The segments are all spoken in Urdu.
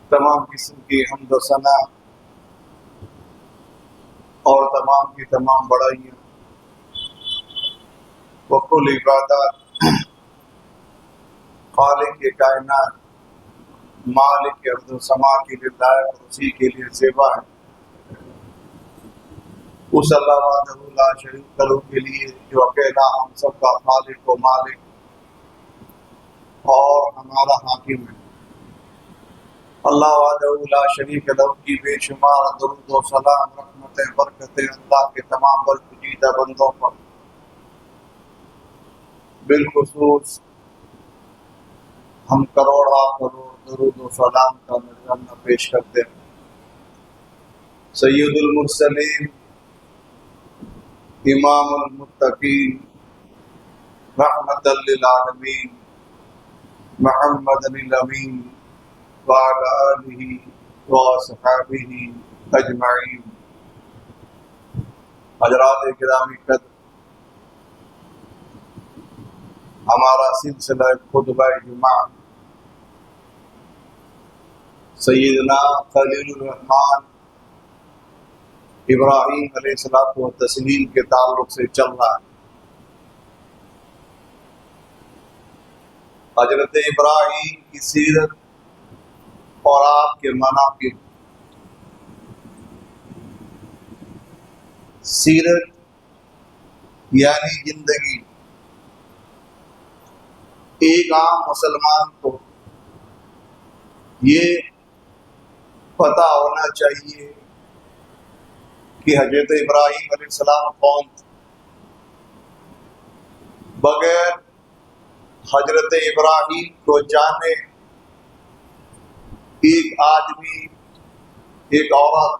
تمام قسم کی حمد و ثنا اور تمام کی تمام بڑائیاں وکل عبادات خالق کائنات مالک ارض و سما کی للہ اور اسی کے لیے زیبا ہے اس اللہ وحدہ لا شریک لہ کے لیے جو اکیلا ہم سب کا خالق و مالک اور ہمارا حاکم ہے۔ اللہ وحدہ لا شریک لہ کی بے شمار درود و سلام رحمتیں برکتیں اللہ کے تمام برگزیدہ بندوں پر، بالخصوص ہم کروڑا کروڑ درود و سلام کا نذرانہ پیش کرتے ہیں سید المرسلین امام المتقین رحمت للعالمین محمد الامین وعلی آلہ وصحبہ اجمعین۔ حضرات گرامی قدر، ہمارا سلسلہ خطبہ جمعہ سیدنا خلیل الرحمن ابراہیم علیہ الصلوۃ والتسلیم کے تعلق سے چل رہا ہے۔ حضرت ابراہیم کی سیرت اور آپ کے مناقب۔ سیرت یعنی زندگی۔ ایک عام مسلمان کو یہ پتہ ہونا چاہیے کہ حضرت ابراہیم علیہ السلام کون تھے۔ بغیر حضرت ابراہیم کو جانے ایک آدمی، ایک عورت،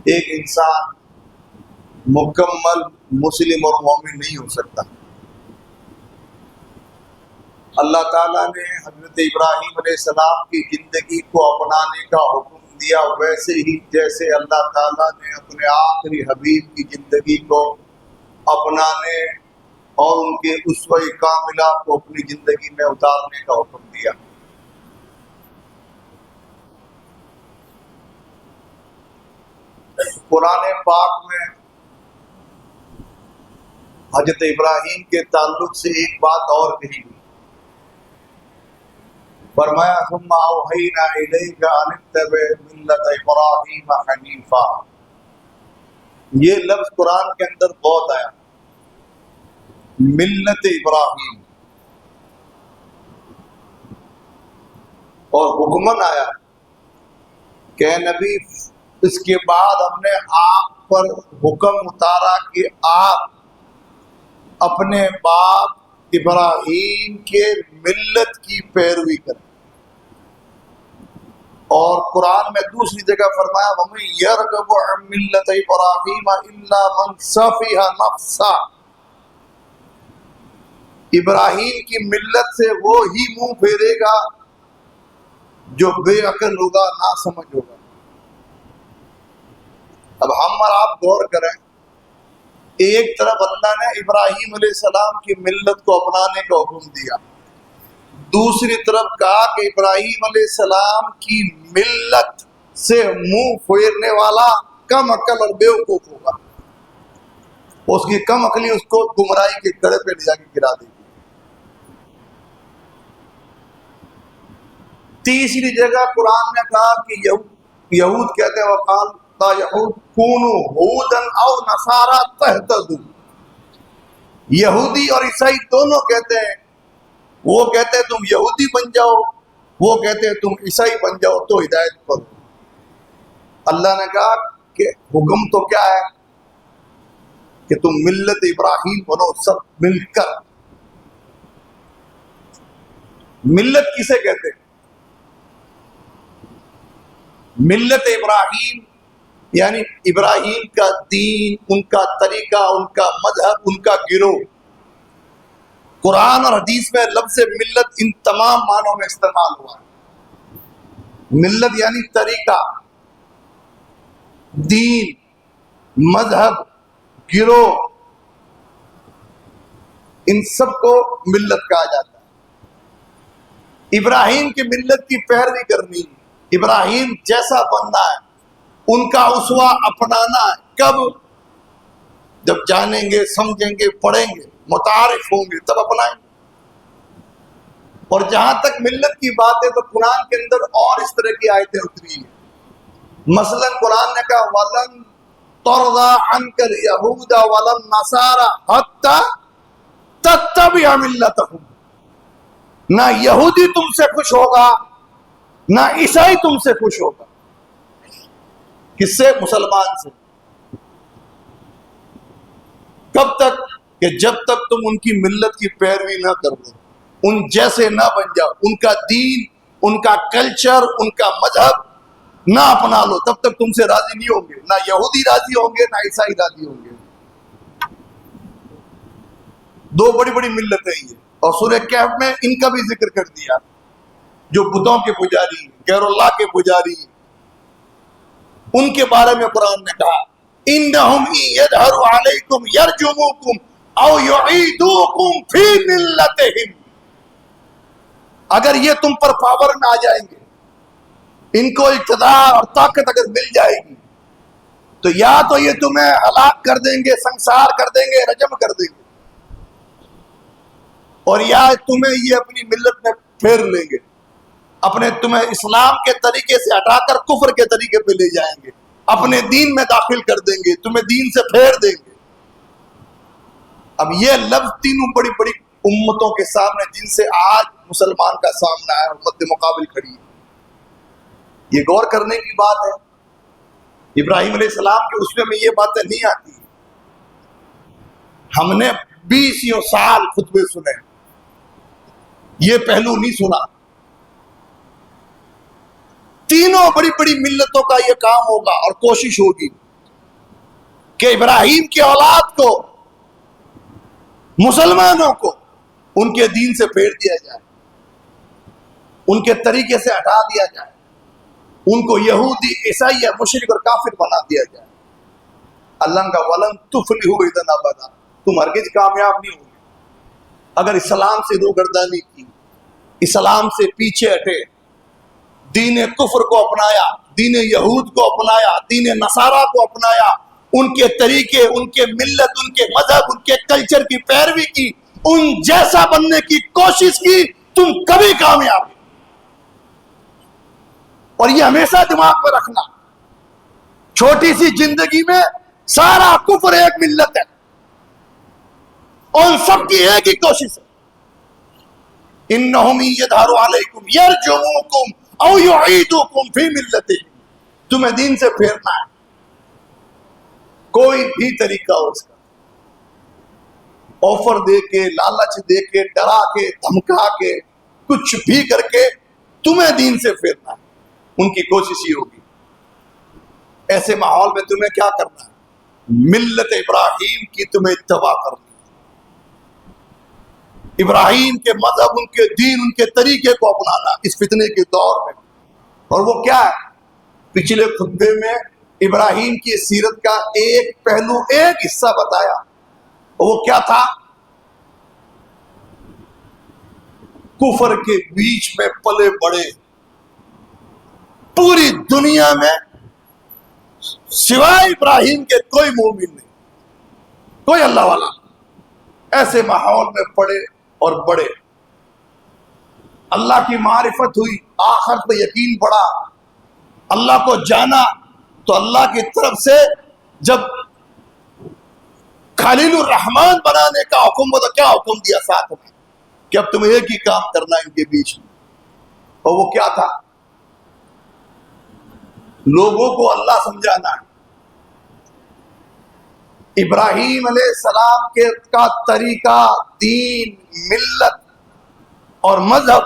ایک انسان مکمل مسلم اور مومن نہیں ہو سکتا۔ اللہ تعالیٰ نے حضرت ابراہیم علیہ السلام کی زندگی کو اپنانے کا حکم دیا، ویسے ہی جیسے اللہ تعالیٰ نے اپنے آخری حبیب کی زندگی کو اپنانے اور ان کے اسوہ کاملہ کو اپنی زندگی میں اتارنے کا حکم دیا۔ قرآن پاک میں حضرت ابراہیم کے تعلق سے ایک بات اور کہی گئی، فرمایا ثم اوحینا الیک ان اتبع ملت ابراہیم حنیفا۔ یہ لفظ قرآن کے اندر بہت آیا، ملت ابراہیم، اور حکمن آیا کہ نبی اس کے بعد ہم نے آپ پر حکم اتارا کہ آپ اپنے باپ ابراہیم کے ملت کی پیروی کریں۔ اور قرآن میں دوسری جگہ فرمایا وَمَن يَرْغَبُ عَن مِّلَّةِ إِبْرَاهِيمَ إِلَّا مَن سَفِهَ نَفْسَهُ۔ ابراہیم کی ملت سے وہ ہی منہ پھیرے گا جو بے عقل ہوگا، نہ سمجھ ہوگا۔ اب ہم اور آپ غور کریں، ایک طرف اللہ نے ابراہیم علیہ السلام کی ملت کو اپنانے کا حکم دیا، دوسری طرف کہا کہ ابراہیم علیہ السلام کی ملت سے منہ پھیرنے والا کم عقل اور بیوقوف ہوگا، اس کی کم عقلی اس کو گمراہی کے گڑھے پہ لے جا کے گرا دے گی۔ تیسری جگہ قرآن نے کہا کہ یہود کہتے ہیں وقال تا یہود کونوا ہودا او نصارا تہتدوا۔ یہودی اور عیسائی دونوں کہتے ہیں، وہ کہتے ہیں تم یہودی بن جاؤ، وہ کہتے ہیں تم عیسائی بن جاؤ تو ہدایت پر۔ اللہ نے کہا کہ حکم تو کیا ہے کہ تم ملت ابراہیم بنو، سب مل کر۔ ملت کسے کہتے ہیں؟ ملت ابراہیم یعنی ابراہیم کا دین، ان کا طریقہ، ان کا مذہب، ان کا گروہ۔ قرآن اور حدیث میں لفظ ملت ان تمام معنوں میں استعمال ہوا ہے۔ ملت یعنی طریقہ، دین، مذہب، گروہ، ان سب کو ملت کہا جاتا ہے۔ ابراہیم کی ملت کی پیروی کرنی، ابراہیم جیسا بننا ہے، ان کا اسوہ اپنانا ہے۔ کب؟ جب جانیں گے، سمجھیں گے، پڑھیں گے، متعارف ہوں گے، تب اپنائیں گے۔ اور جہاں تک ملت کی بات ہے تو قرآن کے اندر اور اس طرح کی آیتیں اتری ہیں۔ مثلا قرآن نے کہا وَلَن تَرْضَىٰ عَنْكَ الْيَهُودَ وَلَا النَّصَارَىٰ حَتَّىٰ تَتَّبِعَ مِلَّتَهُمْ، نہ یہودی تم سے خوش ہوگا نہ عیسائی تم سے خوش ہوگا۔ کس سے؟ مسلمان سے۔ کب تک؟ کہ جب تک تم ان کی ملت کی پیروی نہ کر دو، ان جیسے نہ بن جاؤ، ان کا دین، ان کا کلچر، ان کا مذہب نہ اپنا لو، تب تک تم سے راضی نہیں ہوں گے۔ نہ یہودی راضی ہوں گے نہ عیسائی راضی ہوں گے۔ دو بڑی بڑی ملتیں یہ، اور سورہ کہف میں ان کا بھی ذکر کر دیا، جو بتوں کے پجاری، غیر اللہ کے پجاری، ان کے بارے میں قرآن نے کہا اِنَّهُمْ إِن يَظْهَرُوا عَلَيْكُمْ يَرْجُمُوكُمْ أَوْ يُعِيدُوكُمْ فِي مِلَّتِهِمْ، اگر یہ تم پر پاور میں آ جائیں گے، ان کو اقتدار اور طاقت اگر مل جائے گی تو یا تو یہ تمہیں ہلاک کر دیں گے، سنسار کر دیں گے، رجم کر دیں گے، اور یا تمہیں یہ اپنی ملت میں پھیر لیں گے، تمہیں اسلام کے طریقے سے ہٹا کر کفر کے طریقے پہ لے جائیں گے، اپنے دین میں داخل کر دیں گے، تمہیں دین سے پھیر دیں گے۔ اب یہ لفظ تینوں بڑی بڑی امتوں کے سامنے، جن سے آج مسلمان کا سامنا ہے اور مد مقابل کھڑی ہے، یہ غور کرنے کی بات ہے۔ ابراہیم علیہ السلام کے اسوے میں یہ باتیں نہیں آتی۔ ہم نے 20 سال خطبے سنے، یہ پہلو نہیں سنا۔ تینوں بڑی بڑی ملتوں کا یہ کام ہوگا اور کوشش ہوگی کہ ابراہیم کی اولاد کو، مسلمانوں کو ان کے دین سے پھیر دیا جائے، ان کے طریقے سے ہٹا دیا جائے، ان کو یہودی، عیسائی یا مشرک اور کافر بنا دیا جائے۔ اللہ کا وَلَن تُفْلِحُوا إِذًا أَبَدًا، تم ہرگز کامیاب نہیں ہوگے اگر اسلام سے روگردانی کی، اسلام سے پیچھے ہٹے، دین کفر کو اپنایا، دین یہود کو اپنایا، دین نصارہ کو اپنایا، ان کے طریقے، ان کے ملت، ان کے مذہب، ان کے کلچر کی پیروی کی، ان جیسا بننے کی کوشش کی، تم کبھی کامیاب نہیں۔ اور یہ ہمیشہ دماغ میں رکھنا، چھوٹی سی زندگی میں سارا کفر ایک ملت ہے، اور ان سب کی ایک ہی کوشش ہے، انہم یظہروا علیکم یرجموکم او یعیدوکم فی ملتہم، تمہیں دین سے پھیرنا ہے، کوئی بھی طریقہ ہو اس کا، آفر دے کے، لالچ دے کے، ڈرا کے، دھمکا کے، کچھ بھی کر کے تمہیں دین سے پھیرنا ہے، ان کی کوشش ہی ہوگی۔ ایسے ماحول میں تمہیں کیا کرنا ہے؟ ملت ابراہیم کی تمہیں اتباع کرنی، ابراہیم کے مذہب، ان کے دین، ان کے طریقے کو اپنانا اس فتنے کے دور میں۔ اور وہ کیا ہے؟ پچھلے خطبے میں ابراہیم کی سیرت کا ایک پہلو، ایک حصہ بتایا، وہ کیا تھا؟ کفر کے بیچ میں پلے بڑے، پوری دنیا میں سوائے ابراہیم کے کوئی مومن نہیں، کوئی اللہ والا نہیں، ایسے ماحول میں پڑے اور بڑے، اللہ کی معرفت ہوئی، آخر پہ یقین بڑھا، اللہ کو جانا، تو اللہ کی طرف سے جب خلیل الرحمن بنانے کا حکم ہوا تو کیا حکم دیا ساتھ میں کہ اب تمہیں ایک ہی کام کرنا ہے ان کے بیچ میں، اور وہ کیا تھا؟ لوگوں کو اللہ سمجھانا ہے۔ ابراہیم علیہ السلام کا طریقہ، دین، ملت اور مذہب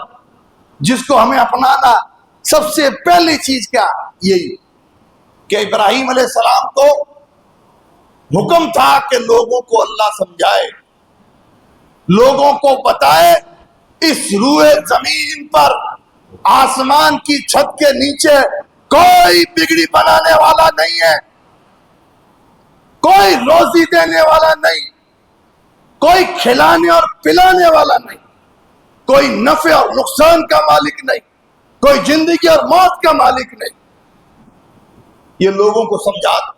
جس کو ہمیں اپنانا، سب سے پہلی چیز کیا؟ یہی کہ ابراہیم علیہ السلام کو حکم تھا کہ لوگوں کو اللہ سمجھائے، لوگوں کو بتائے اس روئے زمین پر، آسمان کی چھت کے نیچے کوئی بگڑی بنانے والا نہیں ہے، کوئی روزی دینے والا نہیں، کوئی کھلانے اور پلانے والا نہیں، کوئی نفع اور نقصان کا مالک نہیں، کوئی زندگی اور موت کا مالک نہیں. یہ لوگوں کو سمجھا دو.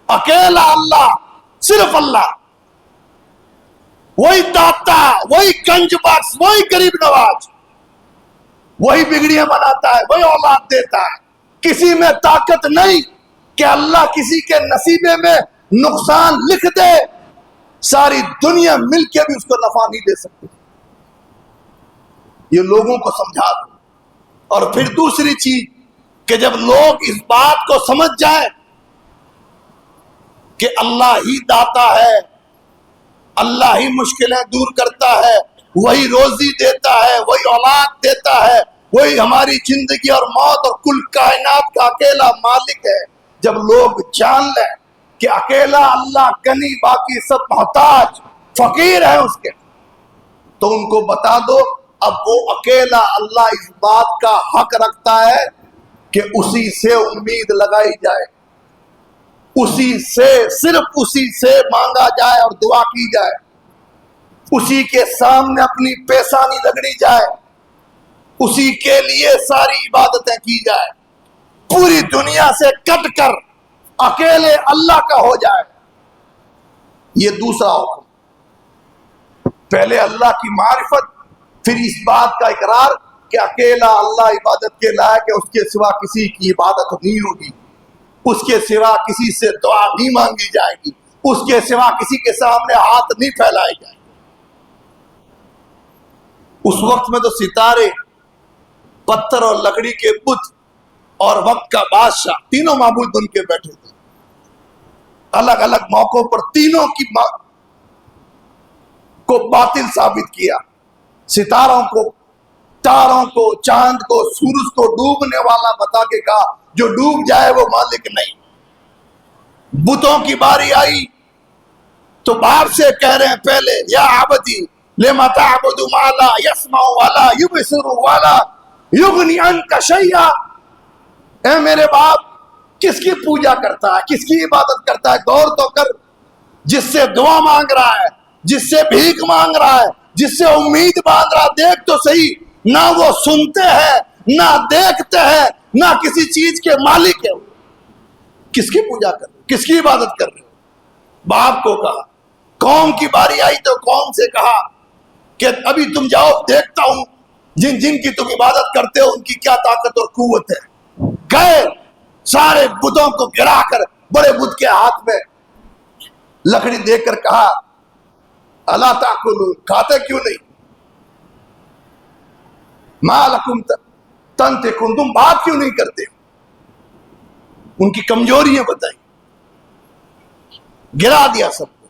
اکیلا اللہ، صرف اللہ، وہی داتا، وہی کنج بخش، وہی غریب نواز، وہی بگڑیاں بناتا ہے، وہی اولاد دیتا ہے. کسی میں طاقت نہیں کہ اللہ کسی کے نصیبے میں نقصان لکھ دے. ساری دنیا مل کے بھی اس کو نفع نہیں دے سکتی. یہ لوگوں کو سمجھا دو. اور پھر دوسری چیز کہ جب لوگ اس بات کو سمجھ جائیں کہ اللہ ہی داتا ہے، اللہ ہی مشکلیں دور کرتا ہے، وہی روزی دیتا ہے، وہی اولاد دیتا ہے، وہی ہماری زندگی اور موت اور کل کائنات کا اکیلا مالک ہے. جب لوگ جان لیں کہ اکیلا اللہ غنی، باقی سب محتاج فقیر ہیں اس کے، تو ان کو بتا دو اب وہ اکیلا اللہ اس بات کا حق رکھتا ہے کہ اسی سے امید لگائی جائے، اسی سے، صرف اسی سے مانگا جائے اور دعا کی جائے، اسی کے سامنے اپنی پیشانی رگڑی جائے، اسی کے لیے ساری عبادتیں کی جائے، پوری دنیا سے کٹ کر اکیلے اللہ کا ہو جائے. یہ دوسرا حکم. پہلے اللہ کی معرفت، پھر اس بات کا اقرار کہ اکیلا اللہ عبادت کے لائق ہے، اس کے سوا کسی کی عبادت نہیں ہوگی، اس کے سوا کسی سے دعا نہیں مانگی جائے گی، اس کے سوا کسی کے سامنے ہاتھ نہیں پھیلائے جائے گی. اس وقت میں تو ستارے، پتھر اور لکڑی کے بت اور وقت کا بادشاہ، تینوں معبود بن کے بیٹھے تھے. الگ الگ موقعوں پر تینوں کی کو باطل ثابت کیا. ستاروں کو، تاروں کو، چاند کو، سورج کو ڈوبنے والا بتا کے کہا جو ڈوب جائے وہ مالک نہیں. بتوں کی باری آئی تو باپ سے کہہ رہے ہیں پہلے یا عبدی لما تعبد ما لا يسمع ولا يبصر ولا يغني عنك شيئا. اے میرے باپ، کس کی پوجا کرتا ہے، کس کی عبادت کرتا ہے؟ غور تو کر. جس سے دعا مانگ رہا ہے، جس سے بھیک مانگ رہا ہے، جس سے امید باندھ رہا، دیکھ تو صحیح، نہ وہ سنتے ہیں، نہ دیکھتے ہیں، نہ کسی چیز کے مالک ہے. کس کی پوجا کر رہے، کس کی عبادت کر رہے ہو؟ باپ کو کہا. قوم کی باری آئی تو قوم سے کہا کہ ابھی تم جاؤ، دیکھتا ہوں جن جن کی تم عبادت کرتے ہو ان کی کیا طاقت اور قوت ہے. گئے، سارے بتوں کو گرا کر بڑے بت کے ہاتھ میں لکڑی دے کر کہا الا تاکلون، کھاتے کیوں نہیں؟ ما لکم تنطقون، تم بات کیوں نہیں کرتے؟ ان کی کمزوریاں بتائی، گرا دیا سب کو.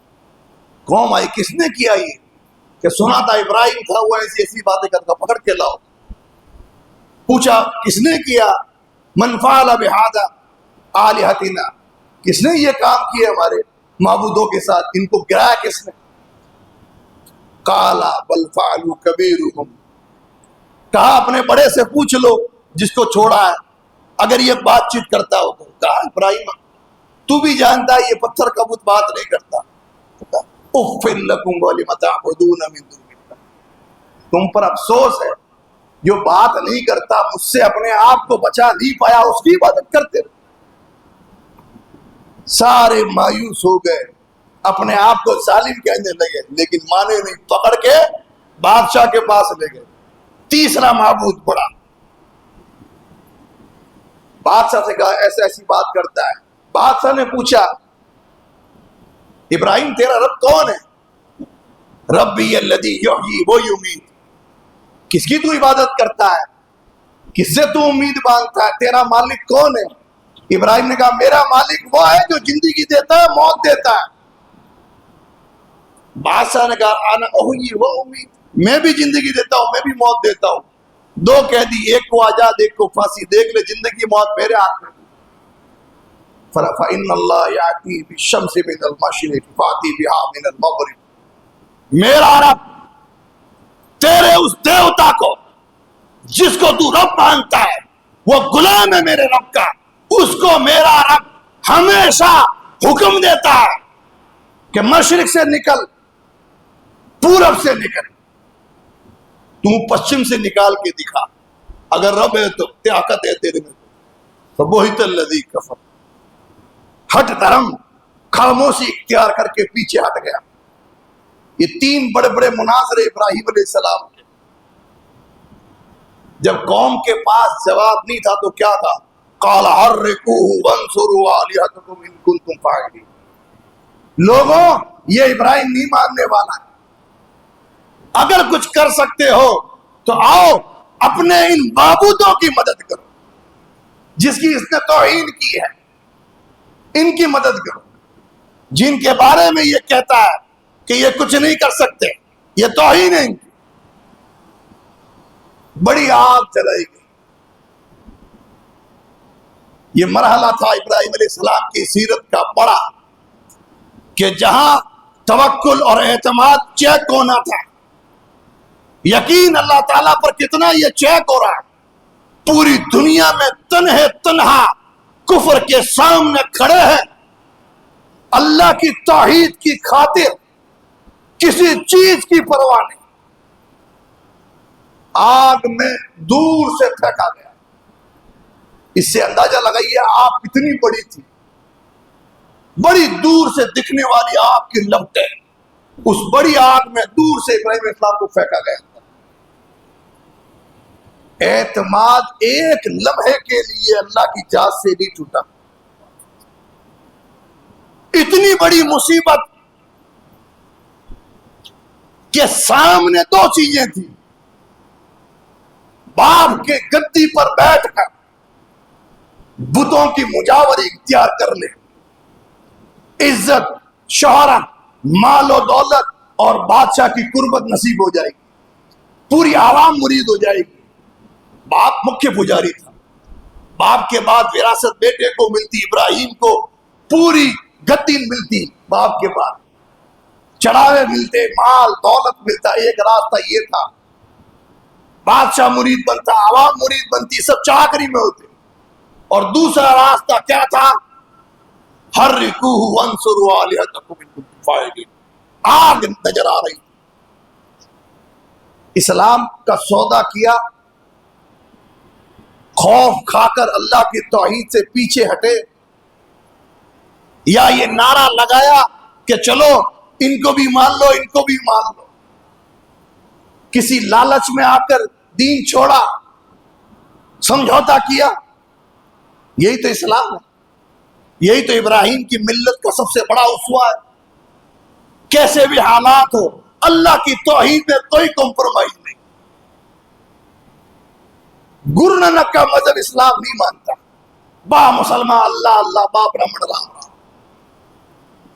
قوم آئی، کس نے کیا یہ؟ کہ سنا تھا ابراہیم تھا وہ ایسی ایسی باتیں کرتا، پکڑ کے لاؤ. پوچھا کس نے کیا؟ من فعل بہذا آلہتنا، کس نے یہ کام کیا ہمارے معبودوں کے ساتھ، ان کو گرایا کس نے؟ قال بل فعلوا کبیرہم، کہا اپنے بڑے سے پوچھ لو جس کو چھوڑا ہے اگر یہ بات چیت کرتا ہو تو. کہا ابراہیم تو بھی جانتا ہے یہ پتھر کا بت بات نہیں کرتا. اف لکم ولم تعبدون من دون اللہ، تم پر افسوس ہے جو بات نہیں کرتا، مجھ سے اپنے آپ کو بچا نہیں پایا، اس کی عبادت کرتے رہے. سارے مایوس ہو گئے، اپنے آپ کو ظالم کہنے لگے، لیکن مانے نہیں، پکڑ کے بادشاہ کے پاس لے گئے. تیسرا معبود پڑا، بادشاہ سے کہا ایسے ایسی بات کرتا ہے. بادشاہ نے پوچھا ابراہیم تیرا رب کون ہے؟ ربی الذی یحیی و یمیت، کس کی تو عبادت کرتا ہے، کس سے تو امید باندھتا ہے، تیرا مالک کون ہے؟ ابراہیم نے کہا میرا مالک وہ ہے جو زندگی دیتا ہے، موت دیتا ہے. بادشاہ نے کہا انا احیی و امیت، میں بھی زندگی دیتا ہوں، میں بھی موت دیتا ہوں. دو قیدی، ایک کو آزاد ایک کو پھانسی، دیکھ لے زندگی موت میرے ہاتھ میں. فَإِنَّ اللَّهَ يَأْتِي بِالشَّمْسِ مِنَ الْمَشْرِقِ فَأْتِي بِهَا مِنَ الْمَغْرِبِ. میرا رب تیرے اس دیوتا کو جس کو تو رب مانتا ہے وہ غلام ہے میرے رب کا، اس کو میرا رب ہمیشہ حکم دیتا ہے کہ مشرق سے نکل، پورب سے نکل، تو پشچم سے نکال کے دکھا. اگر رب ہے تو طاقت ہے تیرے میں تو بہت الذی کفر، ہٹ دھرم، خاموشی اختیار کر کے پیچھے ہٹ گیا۔ یہ تین بڑے بڑے مناظرے ابراہیم علیہ السلام کے، جب قوم کے پاس جواب نہیں تھا تو کیا تھا؟ قال حرقوه وانصروا آلهتكم ان كنتم فاعلین۔ لوگوں یہ ابراہیم نہیں ماننے والا ہے، اگر کچھ کر سکتے ہو تو آؤ اپنے ان معبودوں کی مدد کرو جس کی اس نے توہین کی ہے، ان کی مدد کرو جن کے بارے میں یہ کہتا ہے کہ یہ کچھ نہیں کر سکتے، یہ توہین ہے ان کی۔ بڑی آگ جلائی گئی۔ یہ مرحلہ تھا ابراہیم علیہ السلام کی سیرت کا بڑا، کہ جہاں توکل اور اعتماد چیک ہونا تھا، یقین اللہ تعالیٰ پر کتنا یہ چیک ہو رہا ہے، پوری دنیا میں تنہا کفر کے سامنے کھڑے ہیں، اللہ کی توحید کی خاطر کسی چیز کی پرواہ نہیں، آگ میں دور سے پھینکا گیا۔ اس سے اندازہ لگائیے آگ کتنی بڑی تھی، بڑی دور سے دکھنے والی آگ کی لپٹیں، اس بڑی آگ میں دور سے ابراہیم علیہ السلام کو پھینکا گیا۔ اعتماد ایک لمحے کے لیے اللہ کی ذات سے نہیں ٹوٹا۔ اتنی بڑی مصیبت کے سامنے دو چیزیں تھیں، باپ کے گدی پر بیٹھ کر بتوں کی مجاوری اختیار کر لے، عزت، شہرت، مال و دولت اور بادشاہ کی قربت نصیب ہو جائے گی، پوری عوام مرید ہو جائے گی۔ باپ مکھیہ پجاری تھا، باپ کے بعد وراثت بیٹے کو ملتی، ابراہیم کو پوری گدی ملتی، باپ کے بعد چڑھاوے ملتے، مال دولت ملتا۔ ایک راستہ یہ تھا، بادشاہ مرید بنتا، عوام مرید بنتی، سب چاکری میں ہوتے۔ اور دوسرا راستہ کیا تھا؟ حرقوه وانصروا آلهتكم ان كنتم فاعلین۔ آگ نظر آ رہی، اسلام کا سودا کیا، خوف کھا کر اللہ کی توحید سے پیچھے ہٹے، یا یہ نعرہ لگایا کہ چلو ان کو بھی مان لو، ان کو بھی مان لو، کسی لالچ میں آ کر دین چھوڑا، سمجھوتا کیا؟ یہی تو اسلام ہے، یہی تو ابراہیم کی ملت کا سب سے بڑا اسوہ ہے۔ کیسے بھی حالات ہو، اللہ کی توحید میں کوئی کمپرومائز نہیں۔ گرننک کا مذہب اسلام نہیں مانتا، با مسلمان اللہ اللہ با برہمن رام رام،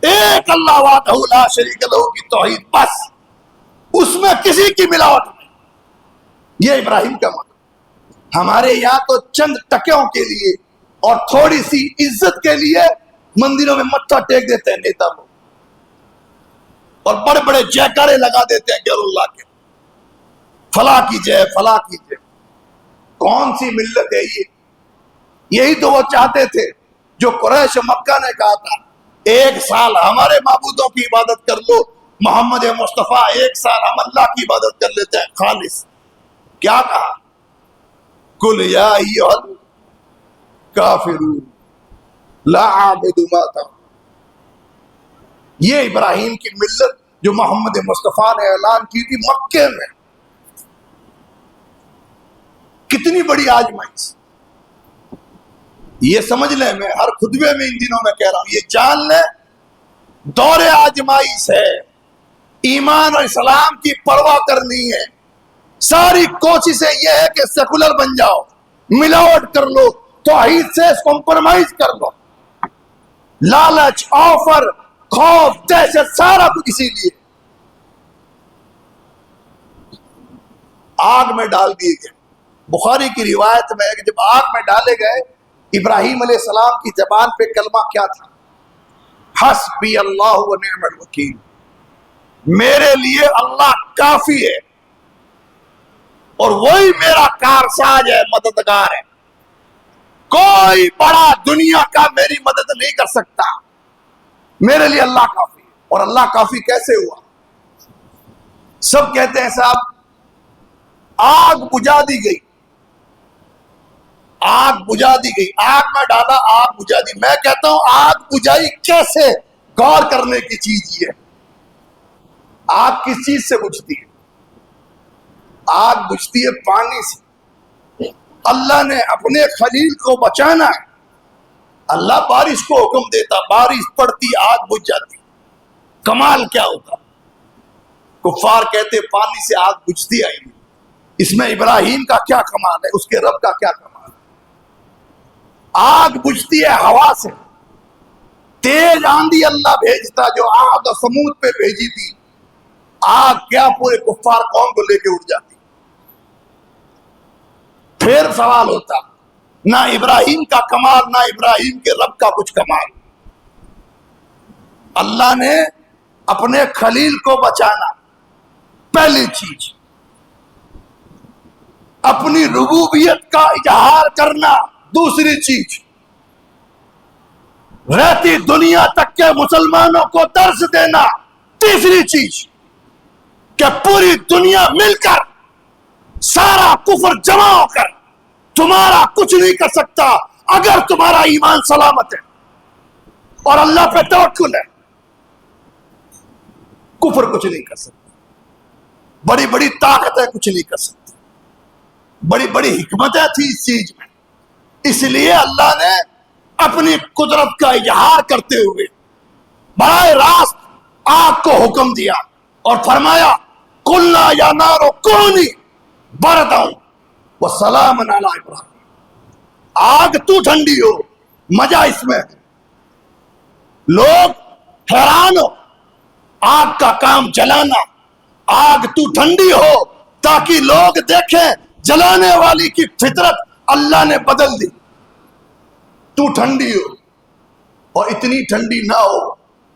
ایک اللہ وحدہ لا شریک لہ کی توحید، بس اس میں کسی کی ملاوٹ نہیں۔ یہ ابراہیم کا مذہب۔ ہمارے یہاں تو چند ٹکیوں کے لیے اور تھوڑی سی عزت کے لیے مندروں میں متھا ٹیک دیتے ہیں نیتا لوگ، اور بڑے بڑے جیکارے لگا دیتے ہیں غیر اللہ کے، فلاں کی جے فلاں کی جے۔ کون سی ملت ہے یہ؟ یہی تو وہ چاہتے تھے جو قریش مکہ نے کہا تھا، ایک سال ہمارے معبودوں کی عبادت کر لو، محمد مصطفیٰ ایک سال ہم اللہ کی عبادت کر لیتے ہیں خالص۔ کیا کہا؟ قل یا ایھا الکافرون لا اعبد ما تعبدون۔ یہ ابراہیم کی ملت جو محمد مصطفیٰ نے اعلان کی تھی مکے میں، کتنی بڑی آزمائش۔ یہ سمجھ لیں، میں ہر خطبے میں ان دنوں میں کہہ رہا ہوں، یہ جان لیں دور آزمائش ہے، ایمان اور اسلام کی پرواہ کرنی ہے۔ ساری کوششیں یہ ہے کہ سیکولر بن جاؤ، ملاوٹ کر لو، توحید سے کمپرومائز کر لو، لالچ، آفر، خوف، دہشت، سارا کچھ اسی لیے آگ میں ڈال دیے گئے۔ بخاری کی روایت میں ہے کہ جب آگ میں ڈالے گئے، ابراہیم علیہ السلام کی زبان پہ کلمہ کیا تھا؟ حسبی اللہ و نعم الوکیل، میرے لیے اللہ کافی ہے اور وہی میرا کارساز ہے، مددگار ہے، کوئی بڑا دنیا کا میری مدد نہیں کر سکتا، میرے لیے اللہ کافی ہے۔ اور اللہ کافی کیسے ہوا؟ سب کہتے ہیں صاحب آگ بجھا دی گئی، آگ بجھا دی گئی، آگ میں ڈالا، آگ بجھا دی. میں کہتا ہوں آگ بجھائی کیسے؟ غور کرنے کی چیز یہ. آگ کس چیز سے بجھتی ہے؟ آگ بجھتی ہے پانی سے. اللہ نے اپنے خلیل کو بچانا ہے، اللہ بارش کو حکم دیتا، بارش پڑتی، آگ بجھ جاتی. کمال کیا ہوتا؟ کفار کہتے پانی سے آگ بجھتی آئی. اس میں ابراہیم کا کیا کمال ہے، اس کے رب کا کیا کمال ہے؟ آگ بجھتی ہے ہوا سے. تیز آندھی اللہ بھیجتا جو عاد و سمود پہ بھیجی تھی، آگ کیا پورے کفار قوم کو لے کے اٹھ جاتی. پھر سوال ہوتا نہ ابراہیم کا کمال، نہ ابراہیم کے رب کا کچھ کمال. اللہ نے اپنے خلیل کو بچانا پہلی چیز، اپنی ربوبیت کا اظہار کرنا دوسری چیز، رہتی دنیا تک کے مسلمانوں کو درس دینا تیسری چیز، کہ پوری دنیا مل کر سارا کفر جمع ہو کر تمہارا کچھ نہیں کر سکتا اگر تمہارا ایمان سلامت ہے اور اللہ پہ توکل ہے. کفر کچھ نہیں کر سکتا. بڑی بڑی طاقتیں کچھ نہیں کر سکتی، بڑی بڑی حکمتیں تھی اس چیز میں. اس لیے اللہ نے اپنی قدرت کا اظہار کرتے ہوئے براہ راست آگ کو حکم دیا اور فرمایا قلنا یا نار کونی بردا وسلاما علی ابراہیم. آگ تو ٹھنڈی ہو، مزہ اس میں ہے. لوگ حیران ہو، آگ کا کام جلانا. آگ تو ٹھنڈی ہو تاکہ لوگ دیکھیں جلانے والی کی فطرت اللہ نے بدل دی. تو ٹھنڈی ہو اور اتنی ٹھنڈی نہ ہو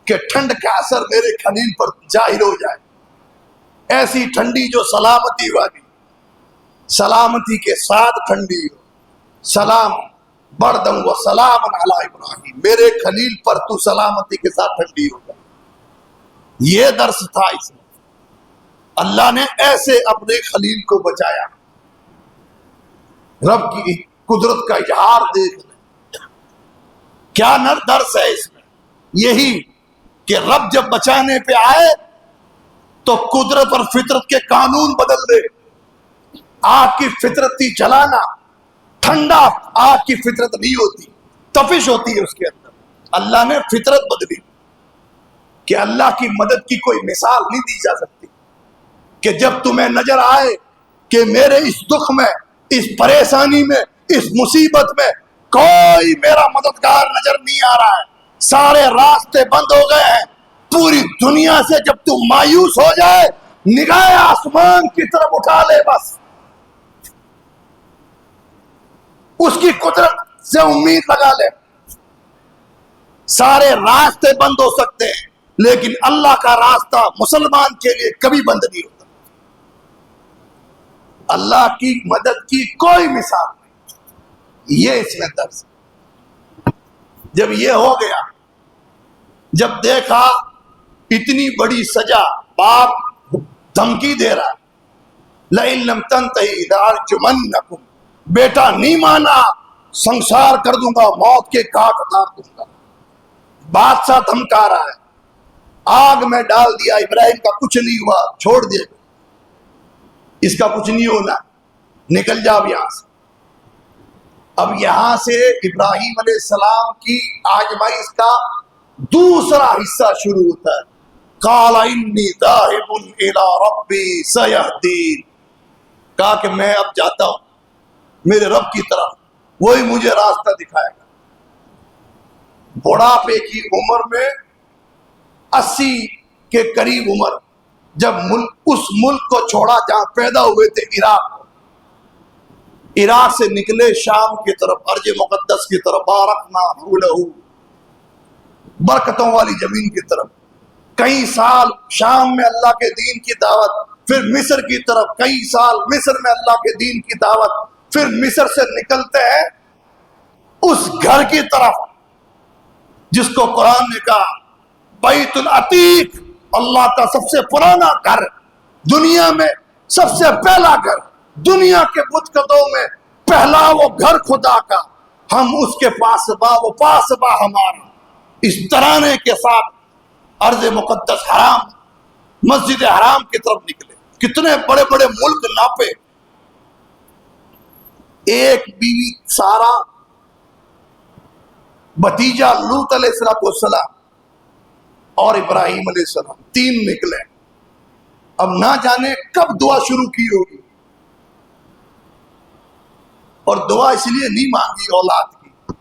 کہ ٹھنڈ کا اثر میرے خلیل پر ظاہر ہو جائے. ایسی ٹھنڈی جو سلامتی والی، سلامتی کے ساتھ ٹھنڈی ہو. سلام بردم و سلام علی ابراہیم، میرے خلیل پر تو سلامتی کے ساتھ ٹھنڈی ہوگا. یہ درس تھا اس میں. اللہ نے ایسے اپنے خلیل کو بچایا. رب کی قدرت کا اظہار دیکھ لیں. کیا نر درس ہے اس میں؟ یہی کہ رب جب بچانے پہ آئے تو قدرت اور فطرت کے قانون بدل دے. آگ کی فطرت تھی جلانا، ٹھنڈا آگ کی فطرت نہیں ہوتی، تپش ہوتی ہے اس کے اندر. اللہ نے فطرت بدلی کہ اللہ کی مدد کی کوئی مثال نہیں دی جا سکتی. کہ جب تمہیں نظر آئے کہ میرے اس دکھ میں، اس پریشانی میں، اس مصیبت میں کوئی میرا مددگار نظر نہیں آ رہا ہے، سارے راستے بند ہو گئے ہیں، پوری دنیا سے جب تم مایوس ہو جائے، نگاہ آسمان کی طرف اٹھا لے. بس اس کی قدرت سے امید لگا لے. سارے راستے بند ہو سکتے ہیں لیکن اللہ کا راستہ مسلمان کے لیے کبھی بند نہیں ہوتا. اللہ کی مدد کی کوئی مثال نہیں. یہ اس میں درس. جب یہ ہو گیا، جب دیکھا اتنی بڑی سزا، باپ دھمکی دے رہا لئن لم تنتہی لارجمنکم، بیٹا نہیں مانا سنسار کر دوں گا، موت کے کاٹ اتار دوں گا. بادشاہ دھمکا رہا ہے، آگ میں ڈال دیا. ابراہیم کا کچھ نہیں ہوا، چھوڑ دے، اس کا کچھ نہیں ہونا، نکل جاؤ یہاں سے. اب یہاں سے ابراہیم علیہ السلام کی آزمائش کا دوسرا حصہ شروع ہوتا ہے. قال انی ذاہب الی ربی سیہدین، کہا کہ میں اب جاتا ہوں میرے رب کی طرف، وہی مجھے راستہ دکھائے گا. بڑھاپے کی عمر میں 80 کے قریب عمر، جب اس ملک کو چھوڑا جہاں پیدا ہوئے تھے، عراق سے نکلے شام کی طرف، ارض مقدس کی طرف، بارکنا حولہ، برکتوں والی زمین کی طرف. کئی سال شام میں اللہ کے دین کی دعوت، پھر مصر کی طرف، کئی سال مصر میں اللہ کے دین کی دعوت. پھر مصر سے نکلتے ہیں اس گھر کی طرف جس کو قرآن نے کہا بیت العتیق، اللہ کا سب سے پرانا گھر، دنیا میں سب سے پہلا گھر. دنیا کے بت قدوں میں پہلا وہ گھر خدا کا، ہم اس کے پاس با وہ پاس با ہمارا، اس ترانے کے ساتھ ارض مقدس حرام مسجد حرام کی طرف نکلے۔ کتنے بڑے بڑے ملک ناپے، ایک بیوی سارا، بھتیجا لوط علیہ السلام اور ابراہیم علیہ السلام، تین نکلے۔ اب نہ جانے کب دعا شروع کی ہوگی، اور دعا اس لیے نہیں مانگی اولاد کی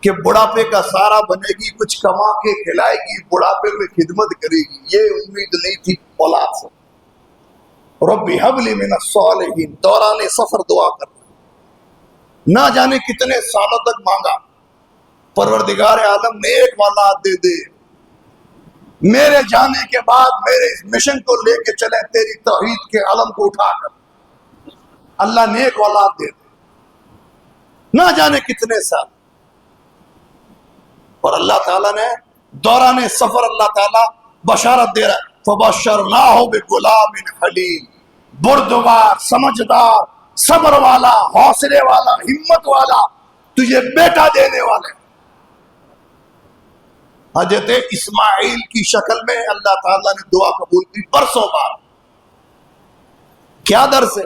کہ بڑھاپے کا سارا بنے گی، کچھ کما کے کھلائے گی، بڑھاپے میں خدمت کرے گی، یہ امید نہیں تھی اولاد سے۔ رب ہب لی من الصالحین، دوران سفر دعا کر، نہ جانے کتنے سالوں تک مانگا، پروردگار عالم نیک اولاد دے دے، میرے جانے کے بعد میرے اس مشن کو لے کے چلیں تیری توحید کے علم کو اٹھا کر، اللہ نیک اولاد دے دے۔ نہ جانے کتنے سال، اور اللہ تعالیٰ نے دوران سفر اللہ تعالیٰ بشارت دے رہا ہے، فَبَشَّرْنَاهُ بِغُلَامٍ حَلِيمٍ، بردبار، سمجھدار، صبر والا، حوصلے والا، ہمت والا، تجھے بیٹا دینے والے۔ حضرت اسماعیل کی شکل میں اللہ تعالیٰ نے دعا قبول کی برسوں بعد۔ کیا درس ہے؟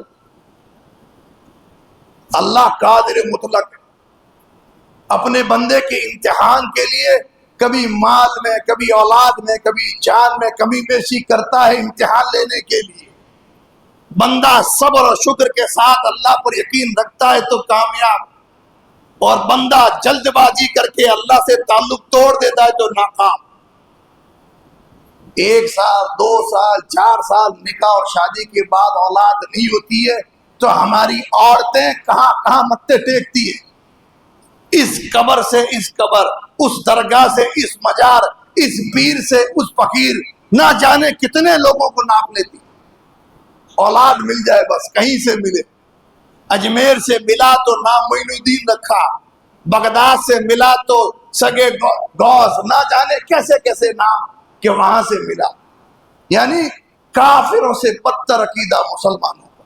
اللہ قادر مطلق ہے، اپنے بندے کے امتحان کے لیے کبھی مال میں، کبھی اولاد میں، کبھی جان میں کمی بیشی کرتا ہے امتحان لینے کے لیے۔ بندہ صبر اور شکر کے ساتھ اللہ پر یقین رکھتا ہے تو کامیاب، اور بندہ جلد بازی کر کے اللہ سے تعلق توڑ دیتا ہے تو ناکام۔ 1 سال 2 سال 4 سال نکاح اور شادی کے بعد اولاد نہیں ہوتی ہے تو ہماری عورتیں کہاں کہاں متھے ٹیکتی ہیں، اس قبر سے اس قبر، اس درگاہ سے اس مزار، اس پیر سے اس فقیر، نہ جانے کتنے لوگوں کو ناپ لیتی۔ اولاد مل جائے بس، کہیں سے ملے، اجمیر سے ملا تو نام معین الدین رکھا، بغداد سے ملا تو سگے غوث، نہ جانے کیسے کیسے نام کہ وہاں سے ملا۔ یعنی کافروں سے بدتر عقیدہ مسلمانوں کا۔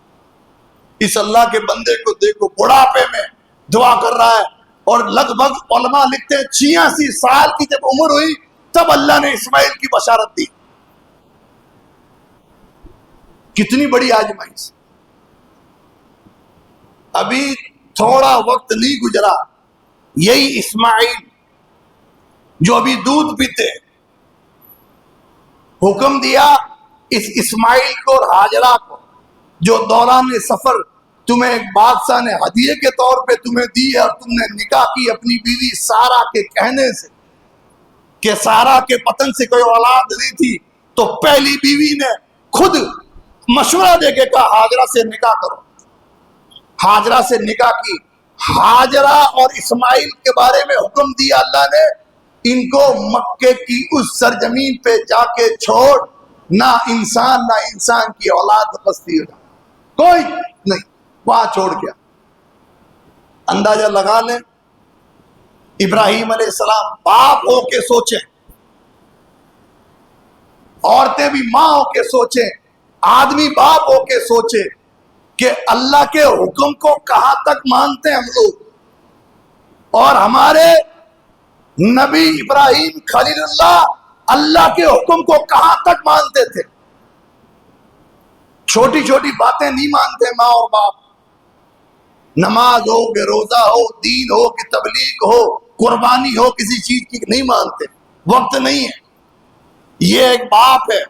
اس اللہ کے بندے کو دیکھو، بڑھاپے میں دعا کر رہا ہے، اور لگ بھگ علماء لکھتے ہیں 86 سال کی جب عمر ہوئی تب اللہ نے اسماعیل کی بشارت دی۔ کتنی بڑی آزمائش۔ ابھی تھوڑا وقت نہیں گزرا، یہی اسماعیل جو ابھی دودھ پیتے، حکم دیا اس اسماعیل کو اور ہاجرہ کو، جو دوران سفر تمہیں ایک بادشاہ نے ہدیے کے طور پہ تمہیں دی ہے، اور تم نے نکاح کی اپنی بیوی سارا کے کہنے سے، کہ سارا کے پتن سے کوئی اولاد نہیں تھی، تو پہلی بیوی نے خود مشورہ دے کے کہا ہاجرہ سے نکاح کرو۔ ہاجرہ سے نکاح کی۔ ہاجرہ اور اسماعیل کے بارے میں حکم دیا اللہ نے، ان کو مکے کی اس سرزمین پہ جا کے چھوڑ، نہ انسان کی اولاد بستی ہو جائے، کوئی نہیں، وہاں چھوڑ گیا۔ اندازہ لگا لیں، ابراہیم علیہ السلام باپ ہو کے سوچیں، عورتیں بھی ماں ہو کے سوچیں، آدمی باپ ہو کے سوچے کہ اللہ کے حکم کو کہاں تک مانتے ہیں ہم لوگ، اور ہمارے نبی ابراہیم خلیل اللہ کے حکم کو کہاں تک مانتے تھے۔ چھوٹی چھوٹی باتیں نہیں مانتے ماں اور باپ، نماز ہو کہ روزہ ہو، دین ہو کہ تبلیغ ہو، قربانی ہو، کسی چیز کی نہیں مانتے، وقت نہیں ہے۔ یہ ایک باپ ہے،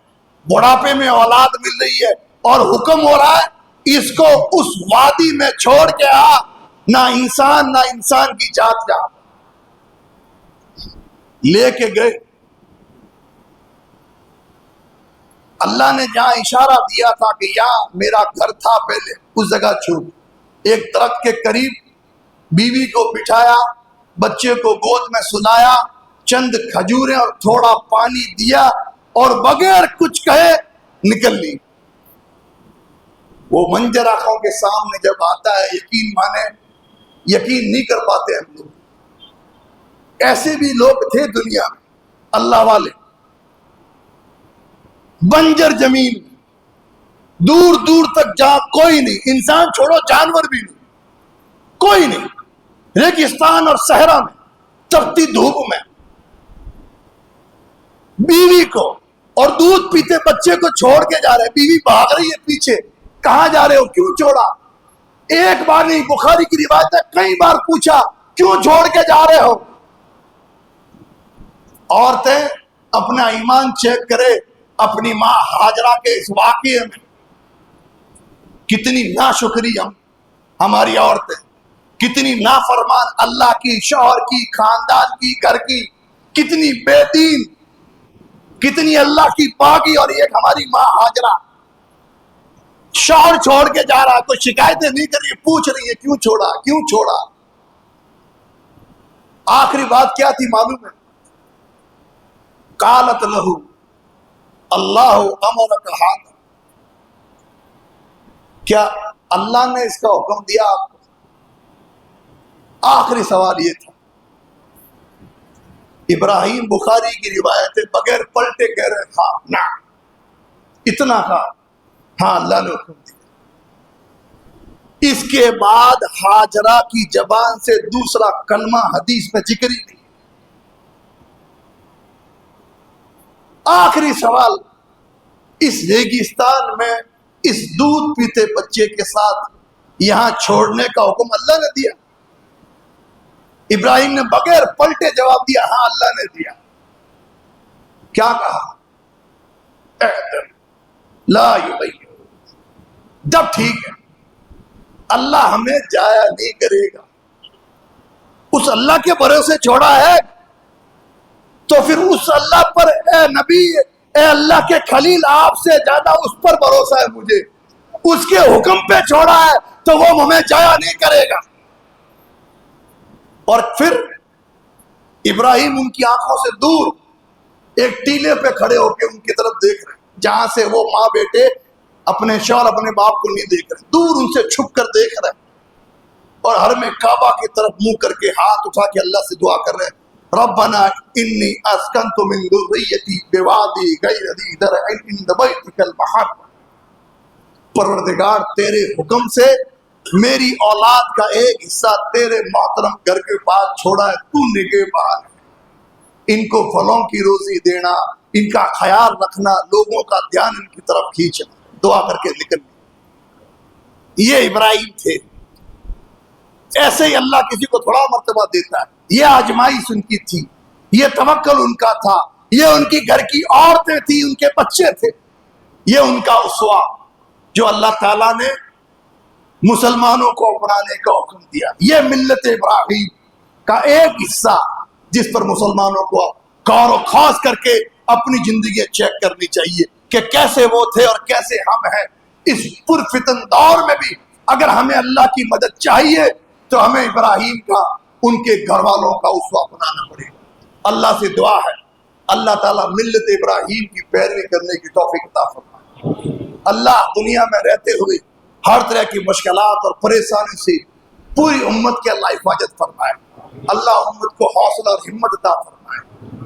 بڑھاپے میں اولاد مل رہی ہے اور حکم ہو رہا ہے اس کو اس وادی میں چھوڑ کے آ، نہ انسان کی جات کا، لے کے گئے۔ اللہ نے جہاں اشارہ دیا تھا کہ یہاں میرا گھر تھا پہلے، اس جگہ چھوڑ، ایک درخت کے قریب بیوی کو بٹھایا، بچے کو گود میں سلایا، چند کھجوریں اور تھوڑا پانی دیا، اور بغیر کچھ کہے نکل لی۔ وہ منظر آنکھوں کے سامنے جب آتا ہے، یقین نہیں کر پاتے ہم لوگ۔ ایسے بھی لوگ تھے دنیا میں، اللہ والے، بنجر زمین، دور دور تک جہاں کوئی نہیں، انسان چھوڑو جانور بھی نہیں، کوئی نہیں. ریگستان اور صحرا میں تپتی دھوپ میں بیوی کو اور دودھ پیتے بچے کو چھوڑ کے جا رہے. بیوی بھاگ رہی ہے پیچھے, کہاں جا رہے ہو, کیوں چھوڑا؟ ایک بار نہیں, بخاری کی روایت ہے کئی بار پوچھا کیوں چھوڑ کے جا رہے ہو. عورتیں اپنا ایمان چیک کرے. اپنی ماں ہاجرہ کے اس واقعے میں کتنی ناشکری ہماری عورتیں, کتنی نافرمان اللہ کی, شوہر کی, خاندان کی, گھر کی, کتنی بے دین, کتنی اللہ کی پاکی. اور ایک ہماری ماں ہاجرہ شوہر چھوڑ کے جا رہا, کوئی شکایتیں نہیں کر رہی, پوچھ رہی ہے کیوں چھوڑا, کیوں چھوڑا. آخری بات کیا تھی معلوم ہے؟ قالت لہو اللہ امرک ھذا, کیا اللہ نے اس کا حکم دیا آپ کو؟ آخری سوال یہ تھا. ابراہیم بخاری کی روایت ہے بغیر پلٹے کہہ رہے تھا نہ, اتنا تھا ہاں اللہ نے حکم دیا. اس کے بعد ہاجرہ کی زبان سے دوسرا کلمہ حدیث میں ذکر ہی نہیں. آخری سوال, اس ریگستان میں اس دودھ پیتے بچے کے ساتھ یہاں چھوڑنے کا حکم اللہ نے دیا؟ ابراہیم نے بغیر پلٹے جواب دیا ہاں اللہ نے دیا. کیا کہا؟ لا یغیر, جب ٹھیک ہے اللہ ہمیں جایا نہیں کرے گا, اس اللہ کے بھروسے چھوڑا ہے تو پھر اس اللہ پر, اے نبی, اے اللہ کے خلیل, آپ سے زیادہ اس پر بھروسہ ہے مجھے. اس کے حکم پہ چھوڑا ہے تو وہ ہمیں جایا نہیں کرے گا. اور پھر ابراہیم ان کی آنکھوں سے دور ایک ٹیلے پہ کھڑے ہو کے ان کی طرف دیکھ رہے ہیں, جہاں سے وہ ماں بیٹے اپنے شوہر اپنے باپ کو نہیں دیکھ رہے, دور ان سے چھپ کر دیکھ رہے ہیں. اور ہر میں کعبہ کی طرف منہ کر کے ہاتھ اٹھا کے اللہ سے دعا کر رہے ہیں, ربنا انی اسکنت من ذریتی بوادی غیر ذی زرع عند بیتک المحرم, پروردگار تیرے حکم سے میری اولاد کا ایک حصہ تیرے محترم گھر کے پاس چھوڑا ہے, تو نگہبان ہے, ان کو پھلوں کی روزی دینا, ان کا خیال رکھنا, لوگوں کا دھیان ان کی طرف کھینچنا. دعا کر کے نکل. یہ ابراہیم تھے. ایسے ہی اللہ کسی کو تھوڑا مرتبہ دیتا ہے. یہ آزمائش ان کی تھی, یہ توکل ان کا تھا, یہ ان کی گھر کی عورتیں تھی, ان کے بچے تھے, یہ ان کا اسوہ جو اللہ تعالیٰ نے مسلمانوں کو اپنانے کا حکم دیا. یہ ملت ابراہیم کا ایک حصہ جس پر مسلمانوں کو غور و خوض کر کے اپنی زندگی چیک کرنی چاہیے کہ کیسے وہ تھے اور کیسے ہم ہیں. اس پرفتن دور میں بھی اگر ہمیں اللہ کی مدد چاہیے تو ہمیں ابراہیم کا, ان کے گھر والوں کا اسوہ اپنانا پڑے گا. اللہ سے دعا ہے اللہ تعالیٰ ملت ابراہیم کی پیروی کرنے کی توفیق عطا فرمائے. اللہ دنیا میں رہتے ہوئے ہر طرح کی مشکلات اور پریشانی سے پوری امت کے اللہ حفاظت فرمائے. اللہ امت کو حوصلہ اور ہمت عطا فرمائے.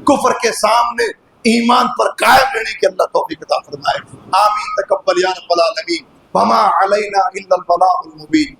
کفر کے سامنے ایمان پر قائم رہنے کی اللہ توفیق عطا فرمائے. آمین. تقبل یا رب العالمین. وما علینا الا البلاغ المبین.